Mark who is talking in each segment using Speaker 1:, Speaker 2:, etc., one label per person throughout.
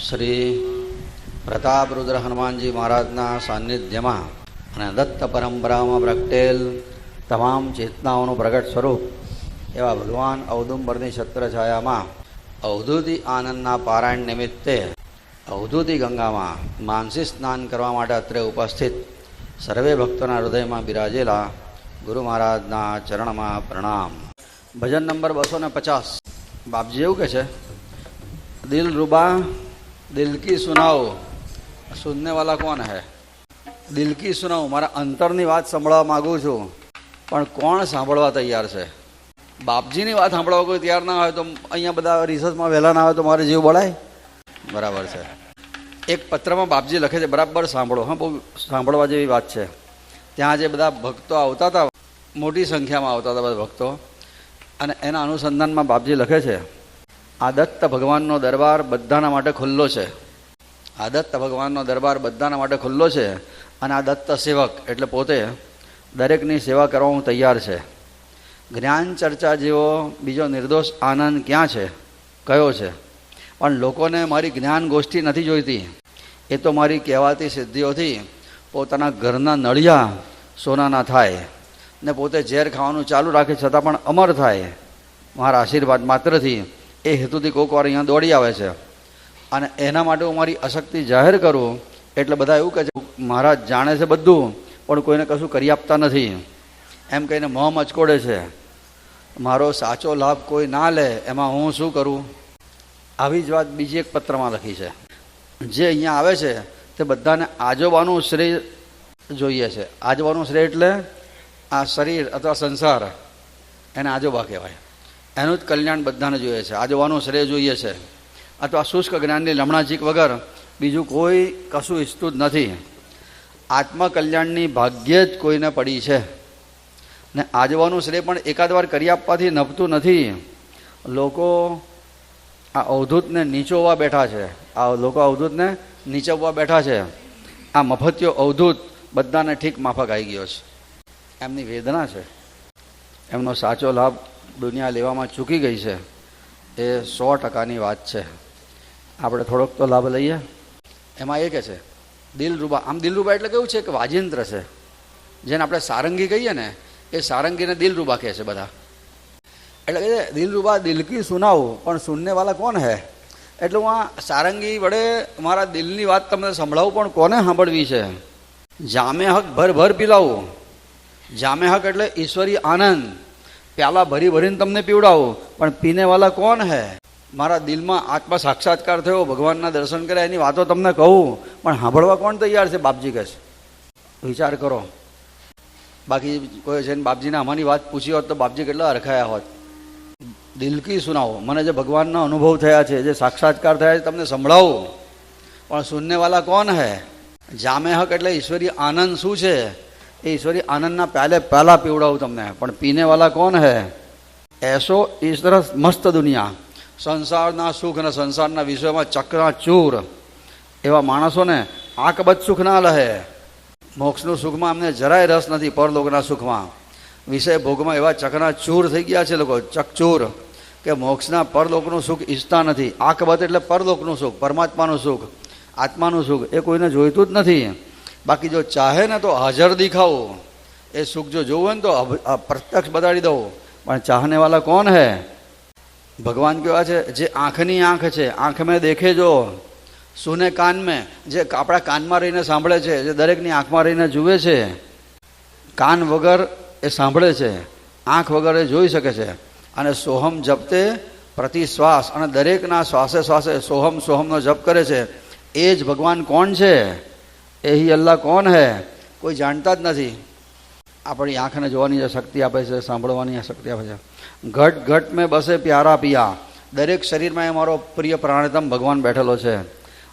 Speaker 1: શ્રી પ્રતાપરુદ્ર હનુમાનજી મહારાજના સાનિધ્યમાં અને દત્ત પરંપરામાં પ્રગટેલ તમામ ચેતનાઓનું પ્રગટ સ્વરૂપ એવા ભગવાન ઔદુંબરની છત્રછાયામાં અવધૂતિ આનંદના પારાયણ નિમિત્તે અવધૂતિ ગંગામાં માનસી સ્નાન કરવા માટે અત્રે ઉપસ્થિત સર્વે ભક્તોના હૃદયમાં બિરાજેલા ગુરુ મહારાજના ચરણમાં પ્રણામ. ભજન નંબર 250. બાપજી એવું કહે છે, દિલ રૂબા દિલ કી સુનાઓ, સુનને વાલા કોણ હે? દિલ કી સુનાઓ, મારા અંતરની વાત સાંભળવા માગું છું, પણ કોણ સાંભળવા તૈયાર છે? બાપજીની વાત સાંભળવા કોઈ તૈયાર ના હોય તો અહીંયા બધા રિસર્ચમાં વહેલા ના હોય તો મારે જીવ બળાય. બરાબર છે. એક પત્રમાં બાપજી લખે છે, બરાબર સાંભળો. હા, બહુ સાંભળવા જેવી વાત છે. ત્યાં જે બધા ભક્તો આવતા હતા, મોટી સંખ્યામાં આવતા હતા બધા ભક્તો, અને એના અનુસંધાનમાં બાપજી લખે છે, આ દત્ત ભગવાનનો દરબાર બધાના માટે ખુલ્લો છે. આ દત્ત ભગવાનનો દરબાર બધાના માટે ખુલ્લો છે, અને આ દત્ત સેવક એટલે પોતે દરેકની સેવા કરવા હું તૈયાર છે. જ્ઞાન ચર્ચા જેવો બીજો નિર્દોષ આનંદ ક્યાં છે, કયો છે? પણ લોકોને મારી જ્ઞાન ગોષ્ઠી નથી જોઈતી. એ તો મારી કહેવાતી સિદ્ધિઓથી પોતાના ઘરના નળિયા સોનાના થાય ને પોતે ઝેર ખાવાનું ચાલુ રાખે છતાં પણ અમર થાય મારા આશીર્વાદ માત્રથી. એ હેતુથી કોઈક વાર અહીંયા દોડી આવે છે, અને એના માટે હું મારી અશક્તિ જાહેર કરું એટલે બધા એવું કહે છે, મહારાજ જાણે છે બધું પણ કોઈને કશું કરી આપતા નથી, એમ કહીને મોં મચકોડે છે. મારો સાચો લાભ કોઈ ના લે એમાં હું શું કરું? આવી જ વાત બીજી એક પત્રમાં લખી છે. જે અહીંયા આવે છે તે બધાને આજોબાનું શ્રેય જોઈએ છે. આજોબાનું શ્રેય એટલે આ શરીર અથવા સંસાર, એને આજોબા કહેવાય. એનું જ કલ્યાણ બધાને જોઈએ છે. આજોબાનું શ્રેય જોઈએ છે, અથવા શુષ્ક જ્ઞાનની લમણાજીક વગર બીજું કોઈ કશું ઈચ્છતું જ નથી. આત્મકલ્યાણની ભાગ્ય જ કોઈને પડી છે, ને આજવાનું શ્રેય પણ એકાદ વાર કરી આપવાથી નભતું નથી. લોકો આ અવધૂતને નીચોવવા બેઠા છે. આ લોકો અવધૂતને નીચવવા બેઠા છે. આ મફતિયો અવધૂત બધાને ઠીક માફક આવી ગયો છે. એમની વેદના છે, એમનો સાચો લાભ દુનિયા લેવામાં ચૂકી ગઈ છે. એ 100%ની વાત છે. આપણે થોડોક તો લાભ લઈએ. એમાં એ કહે છે, દિલરૂબા. આમ દિલરૂબા એટલે કેવું છે કે વાજિંત્ર છે. જેને આપણે સારંગી કહીએ ને, એ સારંગીને દિલરૂબા કહે છે બધા. એટલે કહે છે દિલરૂબા દિલ કી સુનાવું, પણ સુનને વાલા કોણ હે? એટલે હું આ સારંગી વડે મારા દિલની વાત તમને સંભળાવું, પણ કોને સાંભળવી છે? જામે હક ભર ભર પીલાવું. જામે હક એટલે ઈશ્વરી આનંદ, પ્યાલા ભરી ભરીને તમને પીવડાવું, પણ પીને વાલા કોણ હે? મારા દિલમાં આત્મા સાક્ષાત્કાર થયો, ભગવાનના દર્શન કર્યા, એની વાતો તમને કહું, પણ સાંભળવા કોણ તૈયાર છે? બાપજી કહે છે. વિચાર કરો. બાકી કોઈ છે ને બાપજીને આમાંની વાત પૂછી હોત તો બાપજી કેટલા હરખાયા હોત. દિલ કી સુનાવો, મને જે ભગવાનના અનુભવ થયા છે, જે સાક્ષાત્કાર થયા છે, તમને સંભળાવું, પણ સુનને વાલા કોણ હે? જામે હક એટલે ઈશ્વરી આનંદ શું છે, એ ઈશ્વરી આનંદના પહેલા પીવડાવું તમને, પણ પીને વાલા કોણ હે? એસો ઈશ્વર મસ્ત દુનિયા. સંસારના સુખ અને સંસારના વિષયોમાં ચકનાચૂર એવા માણસોને આંકબદ સુખ ના લહે. મોક્ષનું સુખમાં અમને જરાય રસ નથી. પરલોકના સુખમાં, વિષય ભોગમાં એવા ચકનાચૂર થઈ ગયા છે લોકો, ચકચૂર, કે મોક્ષના પરલોકનું સુખ ઈચ્છતા નથી. આંકબદ એટલે પરલોકનું સુખ, પરમાત્માનું સુખ, આત્માનું સુખ, એ કોઈને જોઈતું જ નથી. બાકી જો ચાહે ને તો હાજર દેખાવું, એ સુખ જો જોવું હોય ને તો પ્રત્યક્ષ બતાડી દઉં, પણ ચાહને વાલા કોણ હે? ભગવાન કેવા છે? જે આંખની આંખ છે, આંખ મેં દેખે જો, સુને કાન મેં, જે આપણા કાનમાં રહીને સાંભળે છે, જે દરેકની આંખમાં રહીને જુએ છે. કાન વગર એ સાંભળે છે, આંખ વગર એ જોઈ શકે છે. અને સોહમ જપતે પ્રતિ શ્વાસ, અને દરેકના શ્વાસે શ્વાસે સોહમ સોહમનો જપ કરે છે. એ જ ભગવાન કોણ છે? એ હી અલ્લાહ કોણ હે? કોઈ જાણતા જ નથી. આપણી આંખને જોવાની શક્તિ આપે છે, સાંભળવાની શક્તિ આપે છે. ઘટ ઘટ મેં બસે પ્યારા પિયા. દરેક શરીરમાં એ મારો પ્રિય પ્રાણતમ ભગવાન બેઠેલો છે,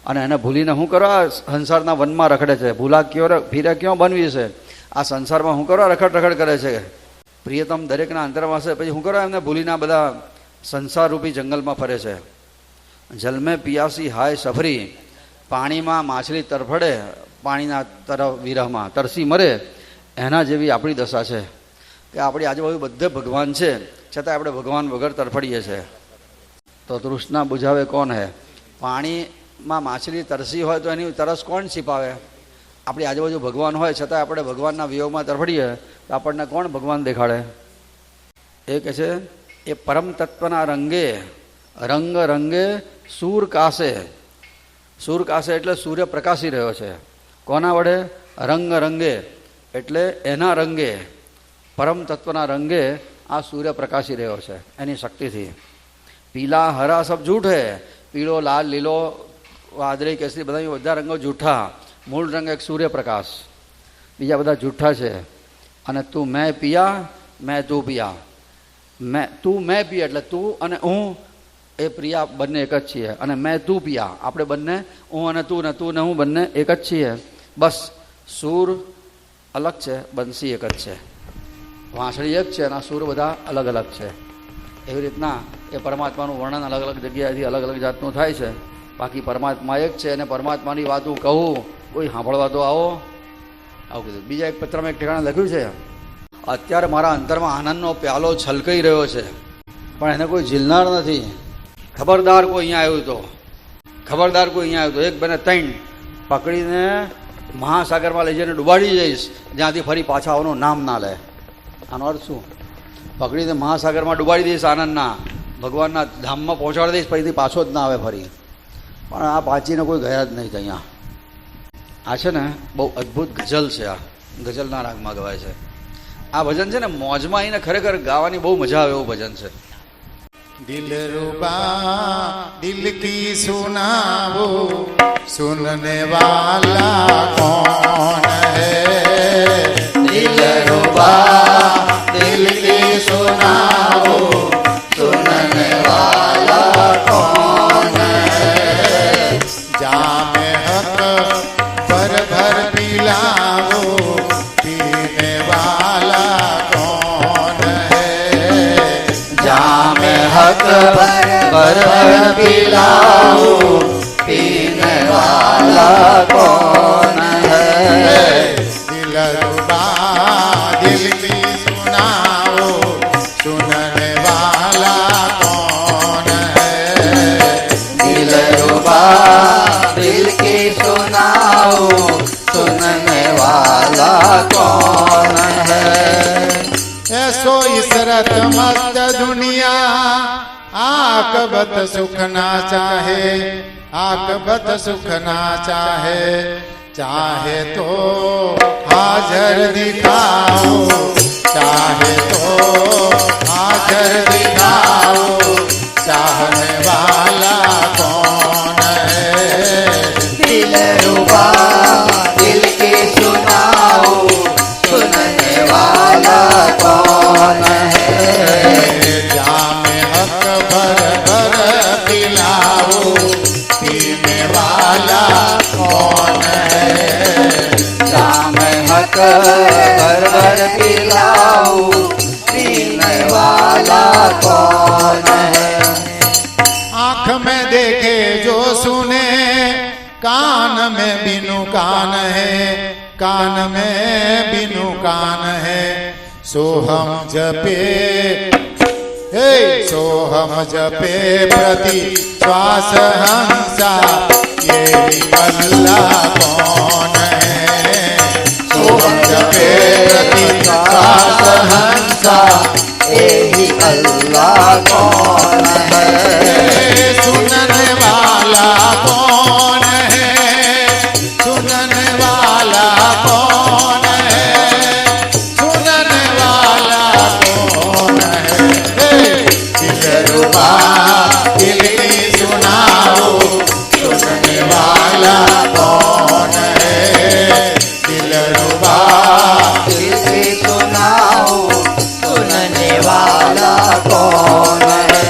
Speaker 1: અને એને ભૂલીને હું કરવા સંસારના વનમાં રખડે છે? ભૂલા ફીરે ક્યાં બનવી છે? આ સંસારમાં હું કરવા રખડ રખડ કરે છે? પ્રિયતમ દરેકના અંતરમાં છે, પછી હું કરવા એમને ભૂલીને બધા સંસારરૂપી જંગલમાં ફરે છે. જલમે પિયાસી હાય સફરી. પાણીમાં માછલી તરફડે, પાણીના તરફ વિરહમાં તરસી મરે, એના જેવી આપણી દશા છે. કે આપણી આજુબાજુ બધે ભગવાન છે, છતાં આપણે ભગવાન વગર તરફડીએ છીએ. તો તૃષ્ણા બુઝાવે કોણ હે? પાણી માં માછલી તરસી હોય તો એની તરસ કોણ છીપાવે? આપણી આજુબાજુ ભગવાન હોય છતાં આપણે ભગવાનના વિયોગમાં તરફડીએ તો આપણને કોણ ભગવાન દેખાડે? એ કહે છે એ પરમ તત્વના રંગે રંગ રંગે સૂર કાશે. સૂર કાશે એટલે સૂર્ય પ્રકાશી રહ્યો છે. કોના વડે? રંગ રંગે એટલે એના રંગે, પરમ તત્વના રંગે આ સૂર્ય પ્રકાશી રહ્યો છે એની શક્તિથી. પીલા હરા સબ જૂઠ હે. પીળો, લાલ, લીલો, વાદળી, કેસરી બધા રંગો જૂઠા. મૂળ રંગ એક સૂર્યપ્રકાશ, બીજા બધા જૂઠા છે. અને તું મેં પિયા, મેં તું પિયા. તું મેં પિયા એટલે તું અને હું એ પ્રિયા બંને એક જ છીએ. અને મેં તું પિયા આપણે બંને, હું અને તું ને હું બંને એક જ છીએ. બસ સૂર અલગ છે, બંસી એક જ છે. વાંસળી એક છે અને આ સૂર બધા અલગ અલગ છે. એવી રીતના એ પરમાત્માનું વર્ણન અલગ અલગ જગ્યાએથી અલગ અલગ જાતનું થાય છે. બાકી પરમાત્મા એક છે અને પરમાત્માની વાતું કહું કોઈ સાંભળવા તો આવો, આવું કીધું. બીજા એક પત્રમાં એક ઠેકાણે લખ્યું છે, અત્યારે મારા અંતરમાં આનંદનો પ્યાલો છલકાઈ રહ્યો છે પણ એને કોઈ ઝીલનાર નથી. ખબરદાર કોઈ અહીંયા આવ્યું તો, ખબરદાર કોઈ અહીંયા આવ્યું તો એક બને ત્રણ પકડીને મહાસાગરમાં લઈ જઈને ડૂબાડી જઈશ, જ્યાંથી ફરી પાછા આવવાનું નામ ના લે. આનો અર્થ શું? પકડીને મહાસાગરમાં ડૂબાડી દઈશ, આનંદના ભગવાનના ધામમાં પહોંચાડી દઈશ, ફરીથી પાછો જ ના આવે ફરી. પણ આ પાછીને કોઈ ગયા જ નહીં અહીંયા. આ છે ને બહુ અદ્ભુત ગઝલ છે. આ ગઝલના રાગમાં ગવાય છે. આ ભજન છે ને મોજમાં આવીને ખરેખર ગાવાની બહુ મજા આવે એવું ભજન છે.
Speaker 2: दिलरुबा दिल की सुनाओ सुनने वाला कौन है। दिलरुबा दिल की सुनाओ सुनने वाला कौन है। जामे हक भर भर पिलाओ पीने वाला कौन है। जामे हक भर भर पिलाओ पीने वाला कौन है। दिलरुबा दिल की सुनाओ सुनने वाला कौन है। दिलरुबा दिल की सुनाओ सुनने वाला कौन है। ऐसो इसरत मस्त दुनिया आकबत सुख ना चाहे, आकबत सुख ना चाहे। चाहे तो हाजर दिखाओ, चाहे तो हाजर दिखाओ। चाहने वाला कौन है। दिलरुबा दिल की सुनाओ सुनने वाला कौन है। जामे हक भर भर पिलाओ पीने वाला कौन है। जामे हक भर भर पिलाओ पीने वाला कौन है। आँख में देखे जो सुने, कान में बिनु कान है, कान में बिनु कान है। सोहम जपे हे सोहम जपे प्रति श्वास हंसा, ये अल्लाह कौन है। सोहम जपे प्रति श्वास हंसा, ये अल्लाह कौन है। सुनने वाला कौन है, सुनने वाला कौन है, सुनने वाला कौन है। दिलरुबा दिल की सुनाओ सुनने वाला कौन है। दिलरुबा दिल की सुनाओ सुनने वाला कौन है।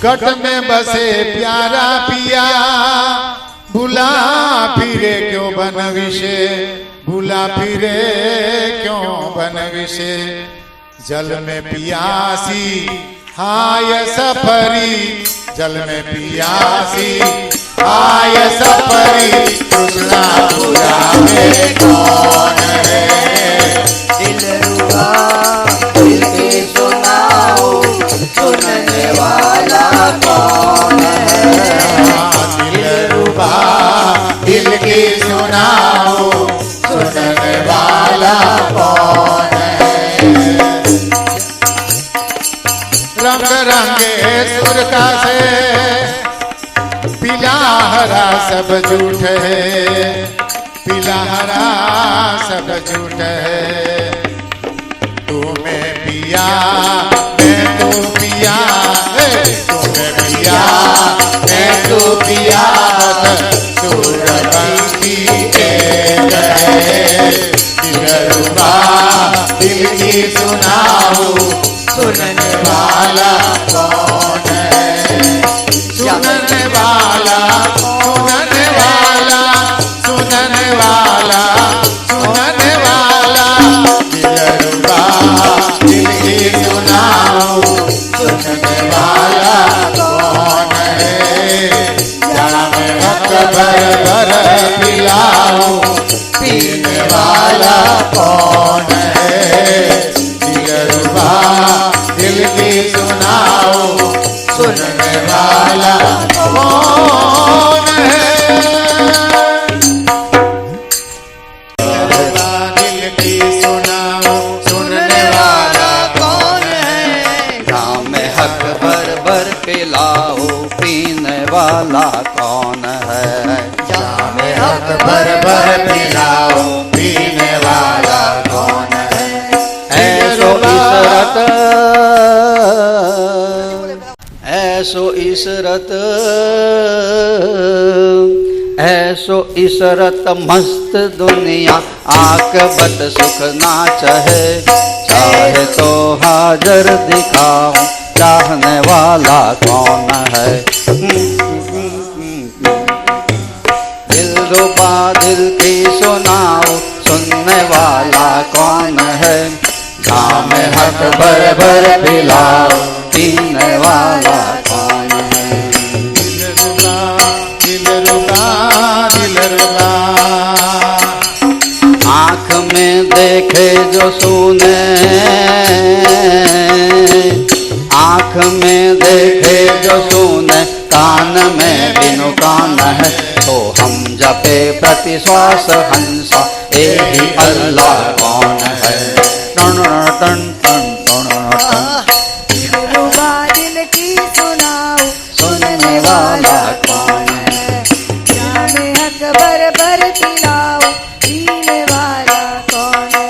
Speaker 2: घट में बसे प्यारा पिया, भूला फिरे क्यों बन विषे, भूला फिरे क्यों बन विषे। जल में पियासी हाय सफरी, जल में पियासी हाय सफरी। तृष्णा बुझावे कौन है। दिलरुबा दिल की सुनाओ सुनने वाला कौन है। सूर का से पीला हरा सब झूठ है, पीला हरा सब झूठ है। तू मैं पिया मैं तू पिया, तुम्हें पिया मैं तू पिया, सूरबंसी एक है। दिलरुबा दिल की सुनाओ, सुनने वाला कौन है? सुनने वाला सुनने वाला सुनने वाला सुनने वाला, दिलरुबा दिल की सुनाओ, सुनने वाला कौन है? जाम हक भर भर पिलाओ, पीने वाला कौन है? दिलरुबा दिल की सुनाओ, सुनने वाला कौन है? दिलरुबा दिल की सुनाओ, सुनने वाला कौन है?
Speaker 1: जाम हक भर भर पिलाओ, पीने वाला कौन है?
Speaker 2: जाम हक भर भर पिलाओ, पीने वाला कौन है?
Speaker 1: ऐसो इसरत ऐसो इसरत ऐसो इसरत मस्त दुनिया, आकबत सुख ना चहे। चाहे तो हाजर दिखाओ, चाहने वाला कौन है? दिलरुबा दिल की सुनाओ, सुनने वाला कौन है? जाम हक भर भर पिलाओ, पीने वाला कौन है?
Speaker 2: दिलरुबा दिलरुबा दिलरुबा,
Speaker 1: आँख में देखे जो सुने, आँख में देखे जो सुने, कान में बिनु कान है। तो हम जपे प्रति श्वास हंसा, यही अल्लाह कौन है? टन टन टन टन टन।
Speaker 3: दिलरुबा दिल की सुनाओ,
Speaker 1: सुनने वाला कौन है?
Speaker 3: जाम हक भर भर पिलाओ, पीने वाला कौन है?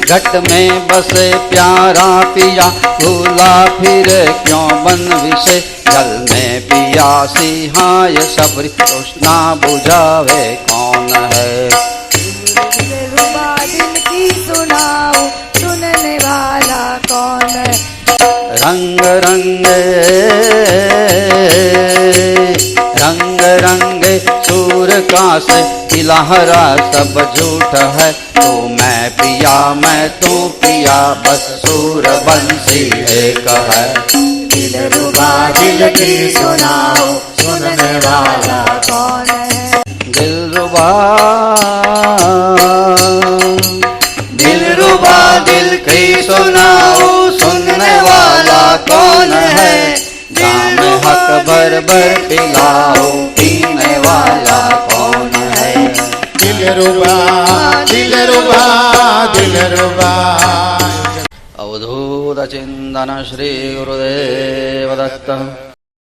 Speaker 3: घट में बसे प्यारा पिया, भूला फिर क्यों बन विषय? जल में पियासी हाय सबरी, तृष्णा बुझावे कौन है? दिलरुबा दिल की सुनाओ, सुनने वाला कौन है?
Speaker 1: रंग रंगे रंग रंगे सूर का से तिलहरा सब झूठ है। तू मैं पिया मैं तू पिया, बस सूर बंसी एक है।
Speaker 3: दिलरुबा दिल की सुनाओ, सुनने वाला कौन है?
Speaker 1: दिलरुबा दिलरुबा दिल की सुनाओ, सुनने वाला कौन है? जाम हक भर भर पिलाओ, पीने वाला कौन है?
Speaker 2: दिलरुबा दिलरुबा दिलरुबा।
Speaker 1: अवधूत चिंतन श्री गुरुदेव दत्त।